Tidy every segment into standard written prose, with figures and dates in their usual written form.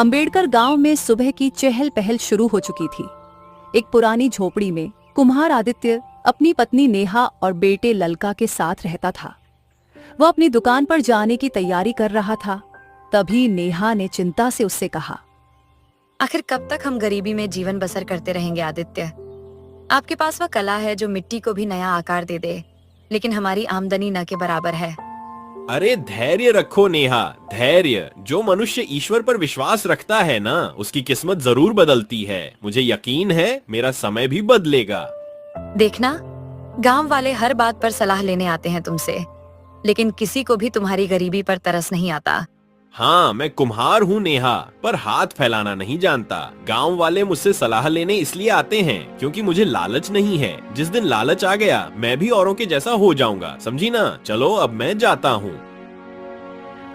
अंबेडकर गांव में सुबह की चहल पहल शुरू हो चुकी थी। एक पुरानी झोपड़ी में कुम्हार आदित्य अपनी पत्नी नेहा और बेटे ललका के साथ रहता था। वह अपनी दुकान पर जाने की तैयारी कर रहा था। तभी नेहा ने चिंता से उससे कहा, आखिर कब तक हम गरीबी में जीवन बसर करते रहेंगे आदित्य? आपके पास वह कला है जो मिट्टी को भी नया आकार दे दे, लेकिन हमारी आमदनी न के बराबर है। अरे धैर्य रखो नेहा, धैर्य। जो मनुष्य ईश्वर पर विश्वास रखता है ना, उसकी किस्मत जरूर बदलती है। मुझे यकीन है मेरा समय भी बदलेगा। देखना, गांव वाले हर बात पर सलाह लेने आते हैं तुमसे, लेकिन किसी को भी तुम्हारी गरीबी पर तरस नहीं आता। हाँ, मैं कुम्हार हूँ नेहा, पर हाथ फैलाना नहीं जानता। गांव वाले मुझसे सलाह लेने इसलिए आते हैं क्योंकि मुझे लालच नहीं है। जिस दिन लालच आ गया, मैं भी औरों के जैसा हो जाऊंगा, समझी ना? चलो अब मैं जाता हूँ।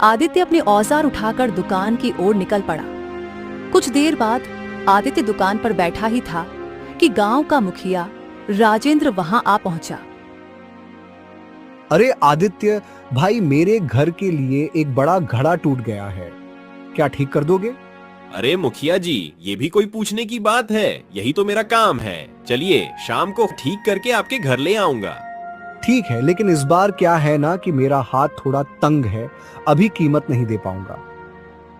आदित्य अपने औजार उठाकर दुकान की ओर निकल पड़ा। कुछ देर बाद आदित्य दुकान पर बैठा ही था कि गांव का मुखिया राजेंद्र वहां आ पहुंचा। अरे आदित्य भाई, मेरे घर के लिए एक बड़ा घड़ा टूट गया है, क्या ठीक कर दोगे? अरे मुखिया जी, ये भी कोई पूछने की बात है? यही तो मेरा काम है। चलिए, शाम को ठीक करके आपके घर ले आऊंगा। ठीक है, लेकिन इस बार क्या है ना कि मेरा हाथ थोड़ा तंग है, अभी कीमत नहीं दे पाऊंगा।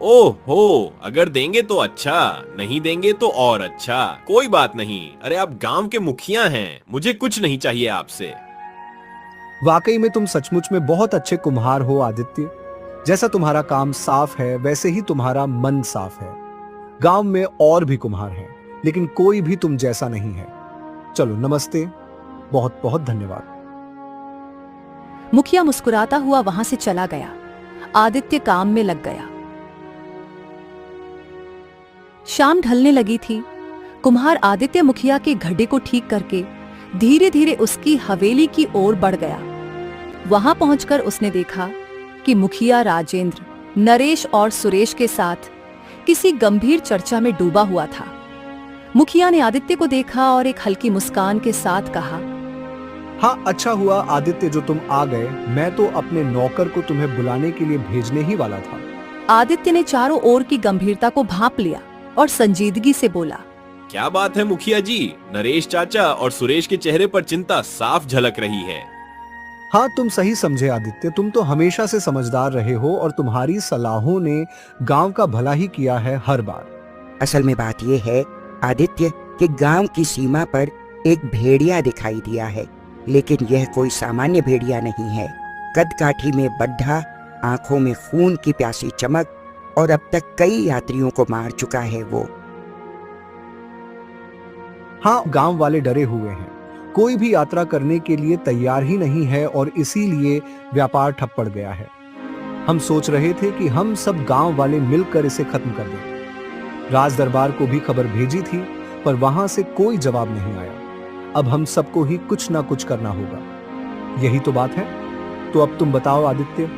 ओहो, अगर देंगे तो अच्छा, नहीं देंगे तो और अच्छा। कोई बात नहीं। अरे आप गांव के मुखिया हैं, मुझे कुछ नहीं चाहिए आपसे। वाकई में तुम सचमुच में बहुत अच्छे कुम्हार हो आदित्य। जैसा तुम्हारा काम साफ है, वैसे ही तुम्हारा मन साफ है। गांव में और भी कुम्हार हैं, लेकिन कोई भी तुम जैसा नहीं है। चलो नमस्ते, बहुत बहुत धन्यवाद। मुखिया मुस्कुराता हुआ वहां से चला गया। आदित्य काम में लग गया। शाम ढलने लगी थी। कुम्हार आदित्य मुखिया के घड़े को ठीक करके धीरे धीरे उसकी हवेली की ओर बढ़ गया। वहां पहुंचकर उसने देखा कि मुखिया राजेंद्र नरेश और सुरेश के साथ किसी गंभीर चर्चा में डूबा हुआ था। मुखिया ने आदित्य को देखा और एक हल्की मुस्कान के साथ कहा, हाँ, अच्छा हुआ आदित्य जो तुम आ गए। मैं तो अपने नौकर को तुम्हें बुलाने के लिए भेजने ही वाला था। आदित्य ने चारों ओर की गंभीरता को भांप लिया और संजीदगी से बोला, क्या बात है मुखिया जी? नरेश चाचा और सुरेश के चेहरे पर चिंता साफ झलक रही है। हाँ, तुम सही समझे आदित्य। तुम तो हमेशा से समझदार रहे हो और तुम्हारी सलाहों ने गांव का भला ही किया है हर बार। असल में बात यह है आदित्य कि गांव की सीमा पर एक भेड़िया दिखाई दिया है, लेकिन यह कोई सामान्य भेड़िया नहीं है। कदकाठी में बड्ढा, आंखों में खून की प्यासी चमक, और अब तक कई यात्रियों को मार चुका है वो। हाँ, गांव वाले डरे हुए हैं। कोई भी यात्रा करने के लिए तैयार ही नहीं है और इसीलिए व्यापार ठप पड़ गया है। हम सोच रहे थे कि हम सब गांव वाले मिलकर इसे खत्म कर दें। राज दरबार को भी खबर भेजी थी, पर वहां से कोई जवाब नहीं आया। अब हम सबको ही कुछ ना कुछ करना होगा। यही तो बात है। तो अब तुम बताओ आदित्य,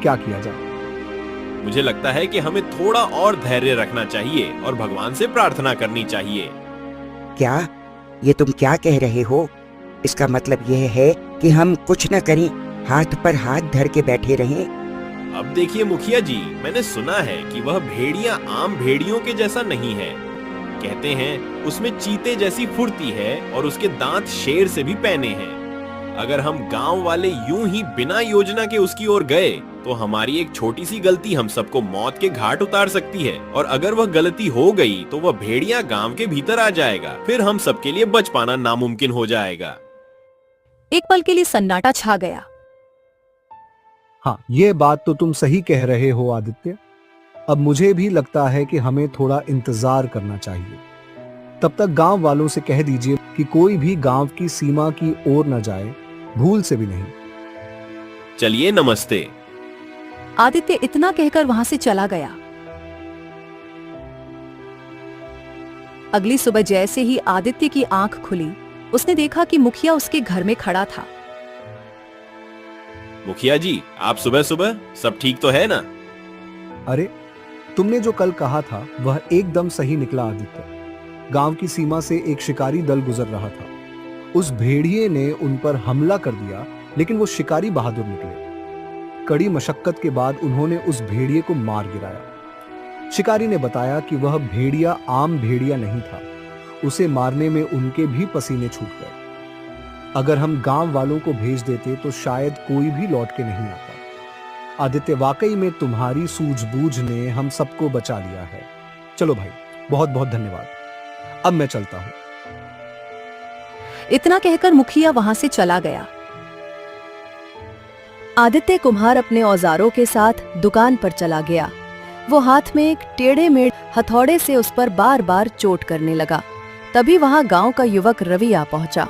क्या किया जाए? मुझे लगता है कि हमें थोड़ा और धैर्य रखना चाहिए और भगवान से प्रार्थना करनी चाहिए। क्या? ये तुम क्या कह रहे हो? इसका मतलब यह है कि हम कुछ न करें, हाथ पर हाथ धर के बैठे रहें? अब देखिए मुखिया जी, मैंने सुना है कि वह भेड़िया आम भेड़ियों के जैसा नहीं है। कहते हैं उसमें चीते जैसी फुर्ती है और उसके दांत शेर से भी पैने हैं। अगर हम गांव वाले यूं ही बिना योजना के उसकी ओर गए तो हमारी एक छोटी सी गलती हम सबको मौत के घाट उतार सकती है। और अगर वह गलती हो गई तो वह भेड़िया गांव के भीतर आ जाएगा। फिर हम सबके लिए बच पाना नामुमकिन हो जाएगा। एक पल के लिए सन्नाटा छा गया। हाँ, ये बात तो तुम सही कह रहे हो आदित्य। अब मुझे भी लगता है कि हमें थोड़ा इंतजार करना चाहिए। तब तक गांव वालों से कह दीजिए कि कोई भी गांव की सीमा की ओर न जाए, भूल से भी नहीं। चलिए, नमस्ते। आदित्य इतना कहकर वहां से चला गया। अगली सुबह जैसे ही आदित्य की आंख खुली, उसने देखा कि मुखिया उसके घर में खड़ा था। मुखिया जी, आप सुबह सुबह सब ठीक तो है ना? अरे, तुमने जो कल कहा था वह एकदम सही निकला आदित्य। गांव की सीमा से एक शिकारी दल गुजर रहा था। उस भेड़िए ने उन पर हमला कर दिया, लेकिन वो शिकारी बहादुर निकले। कड़ी मशक्कत के बाद उन्होंने उस भेड़िए को मार गिराया। शिकारी ने बताया कि वह भेड़िया आम भेड़िया नहीं था, उसे मारने में उनके भी पसीने छूट गए। अगर हम गांव वालों को भेज देते तो शायद कोई भी लौट के नहीं आता। आदित्य, वाकई में तुम्हारी सूझबूझ ने हम सबको बचा लिया है। चलो भाई, बहुत बहुत धन्यवाद। अब मैं चलता हूं। इतना कहकर मुखिया वहां से चला गया। आदित्य कुम्हार अपने औजारों के साथ दुकान पर चला गया। वो हाथ में एक टेढ़े मेढ़ हथौड़े से उस पर बार बार चोट करने लगा। तभी वहां गांव का युवक रवि आ पहुंचा।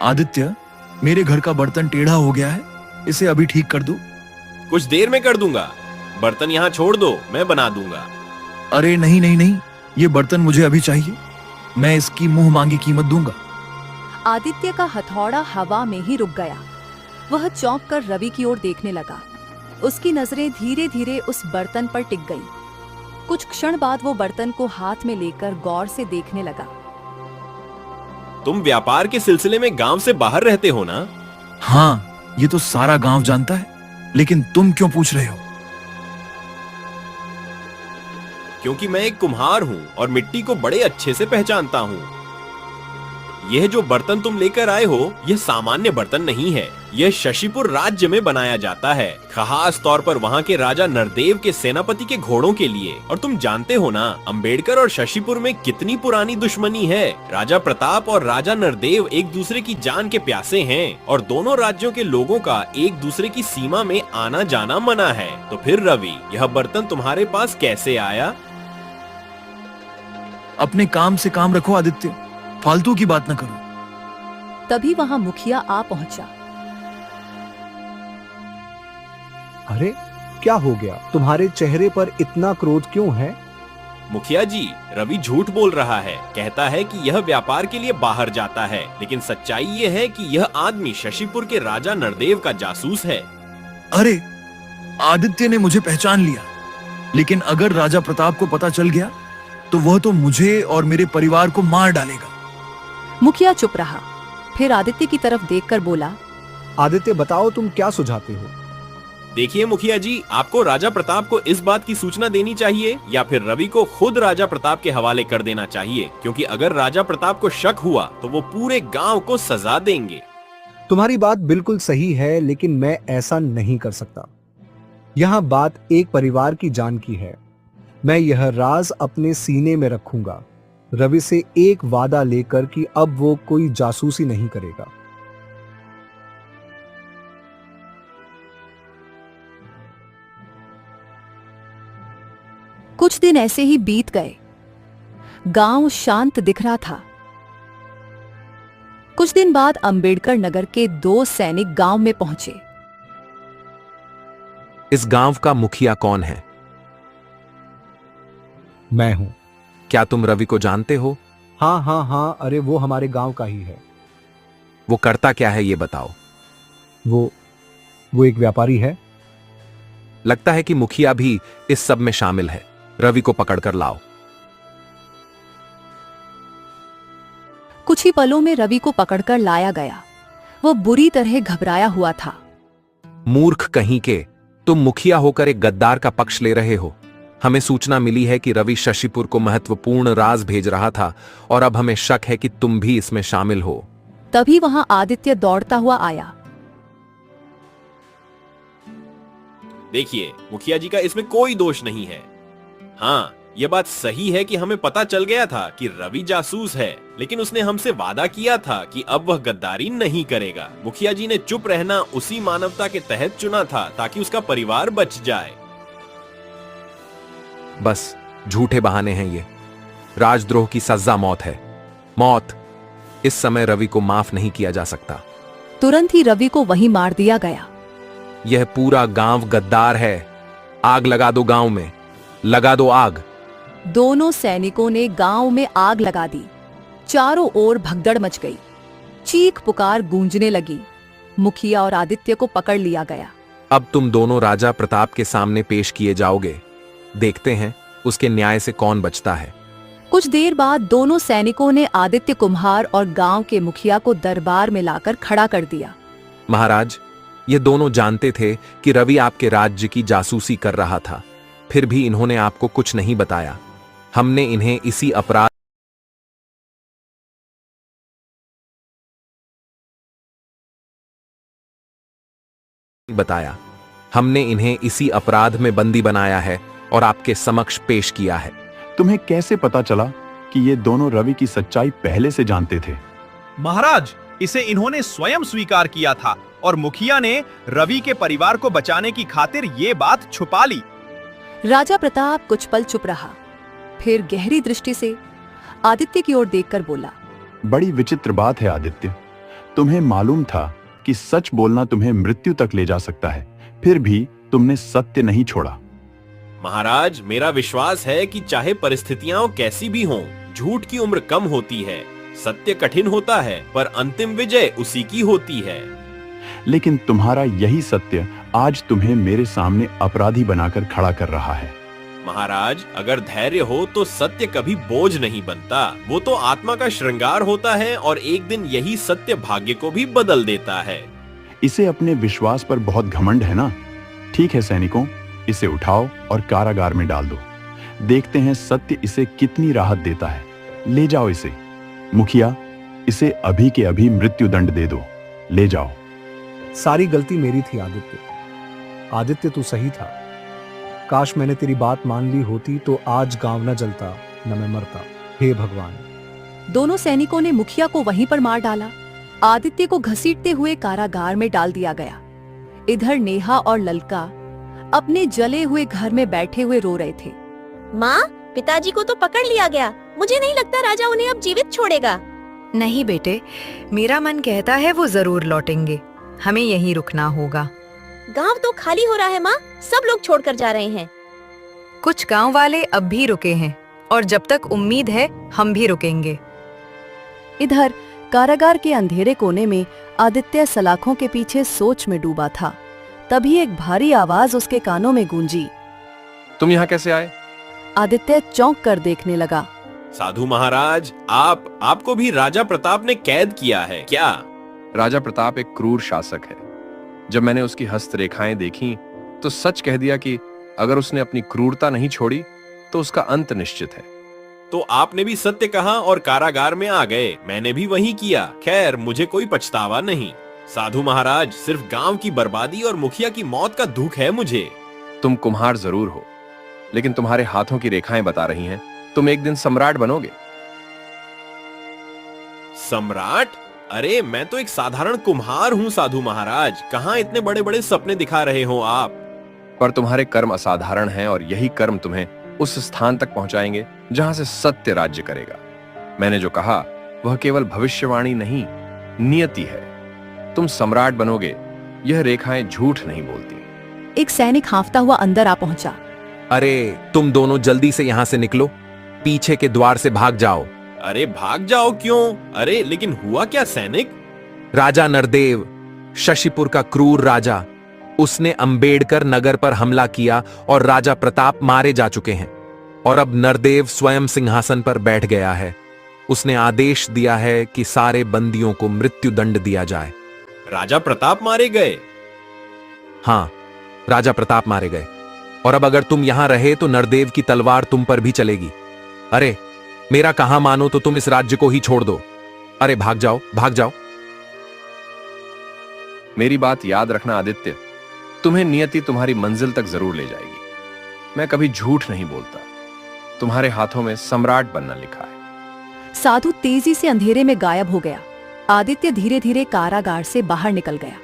आदित्य, मेरे घर का बर्तन टेढ़ा हो गया है, इसे अभी ठीक कर दो। कुछ देर में कर दूंगा, बर्तन यहाँ छोड़ दो, मैं बना दूंगा। अरे नहीं नहीं नहीं, ये बर्तन मुझे अभी चाहिए, मैं इसकी मुंह मांगी कीमत दूंगा। आदित्य का हथौड़ा हवा में ही रुक गया। वह चौंक कर रवि की ओर देखने लगा। उसकी नजरें धीरे धीरे उस बर्तन पर टिक गईं। कुछ क्षण बाद वो बर्तन को हाथ में लेकर गौर से देखने लगा। तुम व्यापार के सिलसिले में गांव से बाहर रहते हो ना? हाँ, ये तो सारा गांव जानता है, लेकिन तुम क्यों पूछ रहे हो? क्योंकि मैं एक कुम्हार हूँ और मिट्टी को बड़े अच्छे से पहचानता हूँ। यह जो बर्तन तुम लेकर आए हो, यह सामान्य बर्तन नहीं है। यह शशिपुर राज्य में बनाया जाता है, खास तौर पर वहाँ के राजा नरदेव के सेनापति के घोड़ों के लिए। और तुम जानते हो ना, अंबेडकर और शशिपुर में कितनी पुरानी दुश्मनी है। राजा प्रताप और राजा नरदेव एक दूसरे की जान के प्यासे हैं और दोनों राज्यों के लोगों का एक दूसरे की सीमा में आना जाना मना है। तो फिर रवि, यह बर्तन तुम्हारे पास कैसे आया? अपने काम से काम रखो आदित्य, फालतू की बात न करो। तभी वहां मुखिया आ पहुंचा। अरे, क्या हो गया? तुम्हारे चेहरे पर इतना क्रोध क्यों है? मुखिया जी, रवि झूठ बोल रहा है। कहता है कि यह व्यापार के लिए बाहर जाता है, लेकिन सच्चाई ये है कि यह आदमी शशिपुर के राजा नरदेव का जासूस है। अरे, आदित्य ने मुझे पहचान लिया, लेकिन अगर राजा प्रताप को पता चल गया तो वह तो मुझे और मेरे परिवार को मार डालेगा। मुखिया चुप रहा। फिर आदित्य की तरफ देखकर बोला, आदित्य, बताओ तुम क्या सुझाते हो? देखिए मुखिया जी, आपको राजा प्रताप को इस बात की सूचना देनी चाहिए या फिर रवि को खुद राजा प्रताप के हवाले कर देना चाहिए, क्योंकि अगर राजा प्रताप को शक हुआ तो वो पूरे गांव को सजा देंगे। तुम्हारी बात बिल्कुल सही है, लेकिन मैं ऐसा नहीं कर सकता। यहाँ बात एक परिवार की जान की है। मैं यह राज अपने सीने में रखूंगा, रवि से एक वादा लेकर कि अब वो कोई जासूसी नहीं करेगा। कुछ दिन ऐसे ही बीत गए। गांव शांत दिख रहा था। कुछ दिन बाद अंबेडकर नगर के 2 सैनिक गांव में पहुंचे। इस गांव का मुखिया कौन है? मैं हूं। क्या तुम रवि को जानते हो? हाँ हाँ हाँ, अरे वो हमारे गांव का ही है। वो करता क्या है ये बताओ। वो एक व्यापारी है। लगता है कि मुखिया भी इस सब में शामिल है। रवि को पकड़कर लाओ। कुछ ही पलों में रवि को पकड़कर लाया गया। वो बुरी तरह घबराया हुआ था। मूर्ख कहीं के, तुम मुखिया होकर एक गद्दार का पक्ष ले रहे हो। हमें सूचना मिली है कि रवि शशिपुर को महत्वपूर्ण राज भेज रहा था और अब हमें शक है कि तुम भी इसमें शामिल हो। तभी वहां आदित्य दौड़ता हुआ आया। देखिए, मुखिया जी का इसमें कोई दोष नहीं है। हाँ, यह बात सही है कि हमें पता चल गया था कि रवि जासूस है, लेकिन उसने हमसे वादा किया था कि अब वह गद्दारी नहीं करेगा। मुखिया जी ने चुप रहना उसी मानवता के तहत चुना था ताकि उसका परिवार बच जाए। बस झूठे बहाने हैं ये। राजद्रोह की सजा मौत है। मौत। इस समय रवि को माफ नहीं किया जा सकता। तुरंत ही रवि को वहीं मार दिया गया। यह पूरा गांव गद्दार है। आग लगा दो गांव में, लगा दो आग। दोनों सैनिकों ने गांव में आग लगा दी। चारों ओर भगदड़ मच गई। चीख पुकार गूंजने लगी। मुखिया और आदित्य को पकड़ लिया गया। अब तुम दोनों राजा प्रताप के सामने पेश किए जाओगे। देखते हैं उसके न्याय से कौन बचता है। कुछ देर बाद दोनों सैनिकों ने आदित्य कुम्हार और गांव के मुखिया को दरबार में लाकर खड़ा कर दिया। महाराज, ये दोनों जानते थे कि रवि आपके राज्य की जासूसी कर रहा था। फिर भी इन्होंने आपको कुछ नहीं बताया। हमने इन्हें इसी अपराध बताया। हमने इन्हें इसी अपराध में बंदी बनाया है और आपके समक्ष पेश किया है। तुम्हें कैसे पता चला कि ये दोनों रवि की सच्चाई पहले से जानते थे? महाराज, इसे इन्होंने स्वयं स्वीकार किया था और मुखिया ने रवि के परिवार को बचाने की खातिर ये बात छुपा ली। राजा प्रताप कुछ पल चुप रहा, फिर गहरी दृष्टि से आदित्य की ओर देखकर बोला, बड़ी विचित्र बात है आदित्य। तुम्हें मालूम था कि सच बोलना तुम्हें मृत्यु तक ले जा सकता है, फिर भी तुमने सत्य नहीं छोड़ा। महाराज, मेरा विश्वास है कि चाहे परिस्थितियां कैसी भी हों, झूठ की उम्र कम होती है, सत्य कठिन होता है, पर अंतिम विजय उसी की होती है। लेकिन तुम्हारा यही सत्य आज तुम्हें मेरे सामने अपराधी बनाकर खड़ा कर रहा है। महाराज, अगर धैर्य हो तो सत्य कभी बोझ नहीं बनता। वो तो आत्मा का श्रृंगार होता है और एक दिन यही सत्य भाग्य को भी बदल देता है। इसे अपने विश्वास पर बहुत घमंड है ना? ठीक है सैनिकों, इसे उठाओ और कारागार में डाल दो। देखते हैं सत्य इसे कितनी राहत देता है। ले जाओ इसे। मुखिया, इसे अभी के अभी मृत्यु दंड दे दो। ले जाओ। सारी गलती मेरी थी आदित्य। आदित्य तू सही था। काश मैंने तेरी बात मान ली होती तो आज गांव न जलता, न मैं मरता। हे भगवान। दोनों सैनिकों ने मुखिया को वहीं पर मार डाला। आदित्य को घसीटते हुए कारागार में डाल दिया गया। इधर नेहा और ललका अपने जले हुए घर में बैठे हुए रो रहे थे। माँ, पिताजी को तो पकड़ लिया गया। मुझे नहीं लगता राजा उन्हें अब जीवित छोड़ेगा। नहीं बेटे, मेरा मन कहता है वो जरूर लौटेंगे। हमें यहीं रुकना होगा। गांव तो खाली हो रहा है माँ, सब लोग छोड़कर जा रहे हैं। कुछ गांव वाले अब भी रुके हैं और जब तक उम्मीद है हम भी रुकेंगे। इधर कारागार के अंधेरे कोने में आदित्य सलाखों के पीछे सोच में डूबा था। तभी एक भारी आवाज उसके कानों में गूंजी। तुम यहाँ कैसे आए? आदित्य चौंक कर देखने लगा। साधु महाराज, आपको भी राजा प्रताप ने कैद किया है क्या? राजा प्रताप एक क्रूर शासक है। जब मैंने उसकी हस्तरेखाएं देखी तो सच कह दिया कि अगर उसने अपनी क्रूरता नहीं छोड़ी तो उसका अंत निश्चित है। तो आपने भी सत्य कहा और कारागार में आ गए। मैंने भी वही किया। खैर, मुझे कोई पछतावा नहीं। साधु महाराज, सिर्फ गांव की बर्बादी और मुखिया की मौत का दुख है मुझे। तुम कुम्हार जरूर हो, लेकिन तुम्हारे हाथों की रेखाएं बता रही हैं तुम एक दिन सम्राट बनोगे। सम्राट? अरे, मैं तो एक साधारण कुम्हार हूँ साधु महाराज। कहाँ इतने बड़े बड़े सपने दिखा रहे हो आप? पर तुम्हारे कर्म असाधारण हैं और यही कर्म तुम्हें उस स्थान तक पहुंचाएंगे जहां से सत्य राज्य करेगा। मैंने जो कहा वह केवल भविष्यवाणी नहीं, नियति है। तुम सम्राट बनोगे, यह रेखाएं झूठ नहीं बोलती। एक सैनिक हांफता हुआ अंदर आ पहुंचा। अरे, तुम दोनों जल्दी से यहाँ से निकलो, पीछे के द्वार से भाग जाओ। अरे भाग जाओ क्यों? अरे लेकिन हुआ क्या सैनिक? राजा नरदेव, शशिपुर का क्रूर राजा, उसने अंबेडकर नगर पर हमला किया और राजा प्रताप मारे जा चुके हैं। और अब नरदेव स्वयं सिंहासन पर बैठ गया है। उसने आदेश दिया है कि सारे बंदियों को मृत्यु दंड दिया जाए। राजा प्रताप मारे गए? हाँ, राजा प्रताप मारे गए। और अब अगर तुम यहां रहे तो नरदेव की तलवार तुम पर भी चलेगी। अरे, मेरा कहां मानो तो तुम इस राज्य को ही छोड़ दो। अरे भाग जाओ, भाग जाओ। मेरी बात याद रखना आदित्य, तुम्हें नियति तुम्हारी मंजिल तक जरूर ले जाएगी। मैं कभी झूठ नहीं बोलता। तुम्हारे हाथों में सम्राट बनना लिखा है। साधु तेजी से अंधेरे में गायब हो गया। आदित्य धीरे धीरे कारागार से बाहर निकल गया।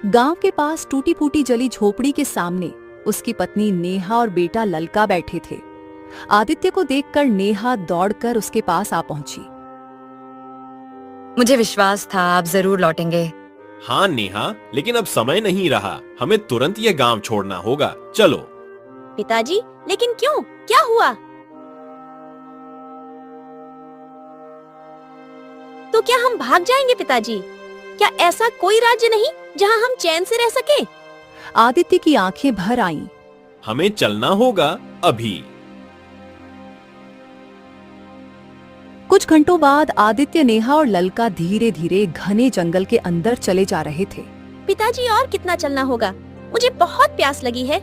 गांव के पास टूटी फूटी जली झोपड़ी के सामने उसकी पत्नी नेहा और बेटा ललका बैठे थे। आदित्य को देखकर नेहा दौड़कर उसके पास आ पहुंची। मुझे विश्वास था आप जरूर लौटेंगे। हाँ नेहा, लेकिन अब समय नहीं रहा। हमें तुरंत यह गांव छोड़ना होगा। चलो। पिताजी, लेकिन क्यों? क्या हुआ? तो क्या हम भाग जाएंगे पिताजी? क्या ऐसा कोई राज्य नहीं जहां हम चैन से रह सके? आदित्य की आंखें भर आईं। हमें चलना होगा अभी। कुछ घंटों बाद आदित्य, नेहा और ललका धीरे धीरे घने जंगल के अंदर चले जा रहे थे। पिताजी, और कितना चलना होगा? मुझे बहुत प्यास लगी है।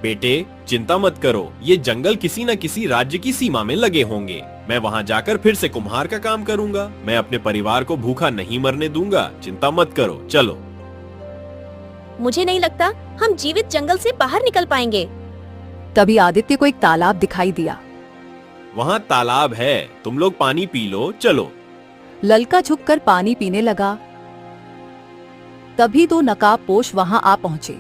बेटे चिंता मत करो, ये जंगल किसी न किसी राज्य की सीमा में लगे होंगे। मैं वहाँ जाकर फिर से कुम्हार का काम करूँगा। मैं अपने परिवार को भूखा नहीं मरने दूंगा। चिंता मत करो, चलो। मुझे नहीं लगता हम जीवित जंगल से बाहर निकल पाएंगे। तभी आदित्य को एक तालाब दिखाई दिया। वहाँ तालाब है, तुम लोग पानी पी लो, चलो। ललका झुककर पानी पीने लगा। तभी दो नकाबपोश वहां आ पहुंचे।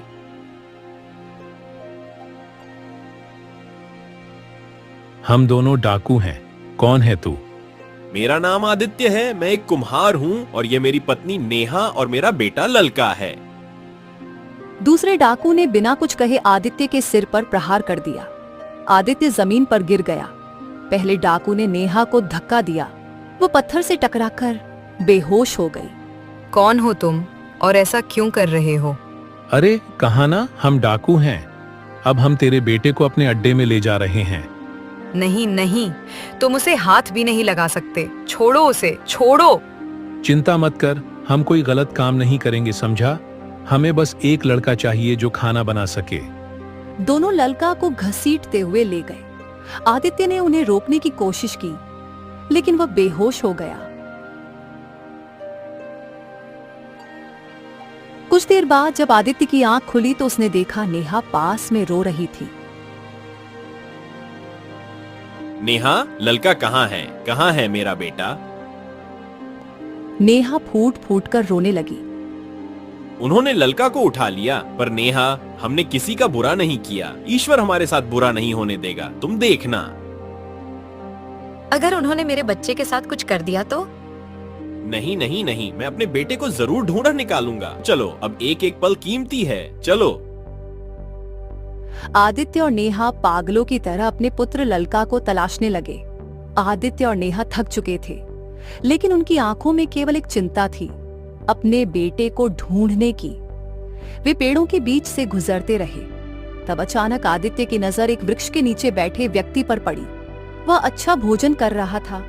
हम दोनों डाकू हैं। कौन है तू? मेरा नाम आदित्य है, मैं एक कुम्हार हूँ और ये मेरी पत्नी नेहा और मेरा बेटा ललका है। दूसरे डाकू ने बिना कुछ कहे आदित्य के सिर पर प्रहार कर दिया। आदित्य जमीन पर गिर गया। पहले डाकू ने नेहा को धक्का दिया। वो पत्थर से टकराकर बेहोश हो गई। कौन हो तुम और ऐसा क्यों कर रहे हो? अरे कहा ना, हम डाकू हैं। अब हम तेरे बेटे को अपने अड्डे में ले जा रहे हैं। नहीं नहीं, तुम उसे हाथ भी नहीं लगा सकते। छोड़ो उसे, छोड़ो। चिंता मत कर, हम कोई गलत काम नहीं करेंगे, समझा? हमें बस एक लड़का चाहिए जो खाना बना सके। दोनों ललका को घसीटते हुए ले गए। आदित्य ने उन्हें रोकने की कोशिश की, लेकिन वह बेहोश हो गया। कुछ देर बाद जब आदित्य की आंख खुली तो उसने देखा नेहा पास में रो रही थी। नेहा, ललका कहाँ है? कहाँ है मेरा बेटा? नेहा फूट फूट कर रोने लगी। उन्होंने ललका को उठा लिया, पर नेहा, हमने किसी का बुरा नहीं किया। ईश्वर हमारे साथ बुरा नहीं होने देगा, तुम देखना। अगर उन्होंने मेरे बच्चे के साथ कुछ कर दिया तो? नहीं नहीं नहीं, मैं अपने बेटे को जरूर ढूंढ निकालूंगा। चलो, अब एक एक पल कीमती है, चलो। आदित्य और नेहा पागलों की तरह अपने पुत्र ललका को तलाशने लगे। आदित्य और नेहा थक चुके थे, लेकिन उनकी आंखों में केवल एक चिंता थी, अपने बेटे को ढूंढने की। वे पेड़ों के बीच से गुजरते रहे। तब अचानक आदित्य की नजर एक वृक्ष के नीचे बैठे व्यक्ति पर पड़ी। वह अच्छा भोजन कर रहा था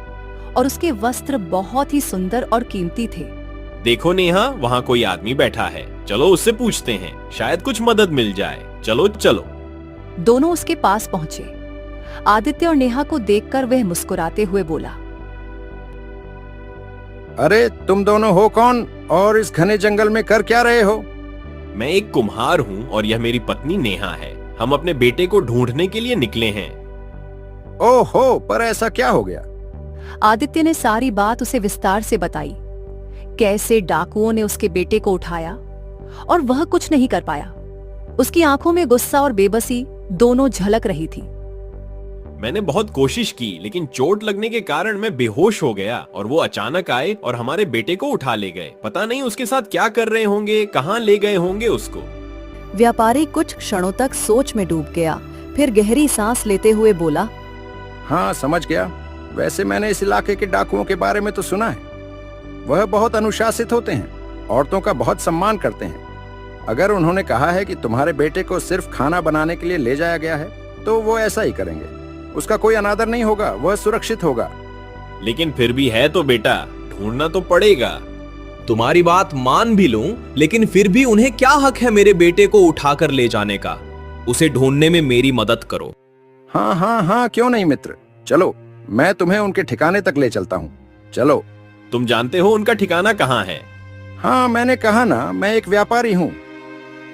और उसके वस्त्र बहुत ही सुंदर और कीमती थे। देखो नेहा, वहाँ कोई आदमी बैठा है, चलो उससे पूछते हैं, शायद कुछ मदद मिल जाए। चलो चलो। दोनों उसके पास पहुंचे। आदित्य और नेहा को देखकर वह मुस्कुराते हुए बोला, अरे तुम दोनों हो कौन और इस घने जंगल में कर क्या रहे हो? मैं एक कुम्हार हूँ और यह मेरी पत्नी नेहा है। हम अपने बेटे को ढूंढने के लिए निकले हैं। ओहो, पर ऐसा क्या हो गया? आदित्य ने सारी बात उसे विस्तार से बताई। कैसे डाकुओं ने उसके बेटे को उठाया और वह कुछ नहीं कर पाया। उसकी आंखों में गुस्सा और बेबसी दोनों झलक रही थी। मैंने बहुत कोशिश की, लेकिन चोट लगने के कारण मैं बेहोश हो गया और वो अचानक आए और हमारे बेटे को उठा ले गए। पता नहीं उसके साथ क्या कर रहे होंगे, कहाँ ले गए होंगे उसको। व्यापारी कुछ क्षणों तक सोच में डूब गया, फिर गहरी सांस लेते हुए बोला, हाँ समझ गया। वैसे मैंने इस इलाके के डाकुओं के बारे में तो सुना है। वह बहुत अनुशासित होते हैं, औरतों का बहुत सम्मान करते हैं। अगर उन्होंने कहा है कि तुम्हारे बेटे को सिर्फ खाना बनाने के लिए ले जाया गया है, तो वो ऐसा ही करेंगे। उसका कोई अनादर नहीं होगा, वह सुरक्षित होगा। लेकिन फिर भी है तो बेटा, ढूंढना तो पड़ेगा। तुम्हारी बात मान भी लूं, लेकिन फिर भी उन्हें क्या हक है मेरे बेटे को उठाकर ले जाने का? उसे ढूंढने में मेरी मदद करो। हाँ हाँ हाँ, क्यों नहीं मित्र, चलो मैं तुम्हें उनके ठिकाने तक ले चलता हूँ। चलो। तुम जानते हो उनका ठिकाना कहाँ है? हाँ, मैंने कहा ना, मैं एक व्यापारी हूँ।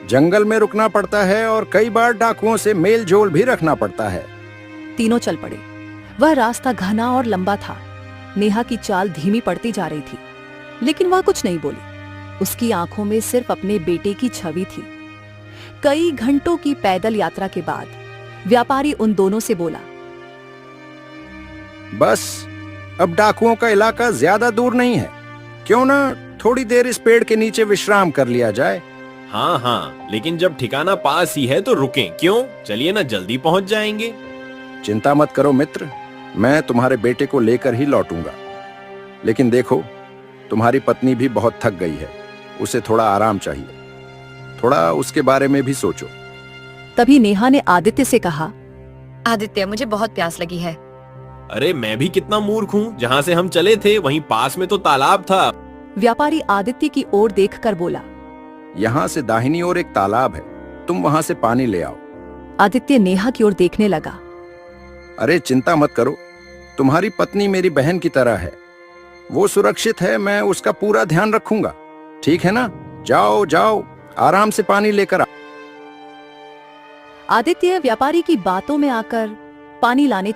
जंगल में रुकना पड़ता है और कई बार डाकुओं से मेल जोल भी रखना पड़ता है। तीनों चल पड़े। वह रास्ता घना और लंबा था। नेहा की चाल धीमी पड़ती जा रही थी, लेकिन वह कुछ नहीं बोली। उसकी आंखों में सिर्फ अपने बेटे की छवि थी। कई घंटों की पैदल यात्रा के बाद व्यापारी उन दोनों से बोला, बस अब डाकुओं का इलाका ज्यादा दूर नहीं है। क्यों ना थोड़ी देर इस पेड़ के नीचे विश्राम कर लिया जाए। हाँ हाँ, लेकिन जब ठिकाना पास ही है तो रुकें क्यों? चलिए ना, जल्दी पहुंच जाएंगे। चिंता मत करो मित्र, मैं तुम्हारे बेटे को लेकर ही लौटूंगा। लेकिन देखो, तुम्हारी पत्नी भी बहुत थक गई है, उसे थोड़ा आराम चाहिए। थोड़ा उसके बारे में भी सोचो। तभी नेहा ने आदित्य से कहा, आदित्य, मुझे बहुत प्यास लगी है। अरे मैं भी कितना मूर्ख हूँ, जहाँ से हम चले थे वहीं पास में तो तालाब था। व्यापारी आदित्य की ओर देखकर बोला, यहाँ से दाहिनी ओर एक तालाब है, तुम वहां से पानी ले आओ। आदित्य नेहा की ओर देखने लगा। अरे चिंता मत करो, तुम्हारी पत्नी मेरी बहन की तरह है, वो सुरक्षित है, मैं उसका पूरा ध्यान रखूंगा, ठीक है ना? जाओ जाओ, आराम से पानी लेकर आओ। आदित्य व्यापारी की बातों में आकर पानी लाने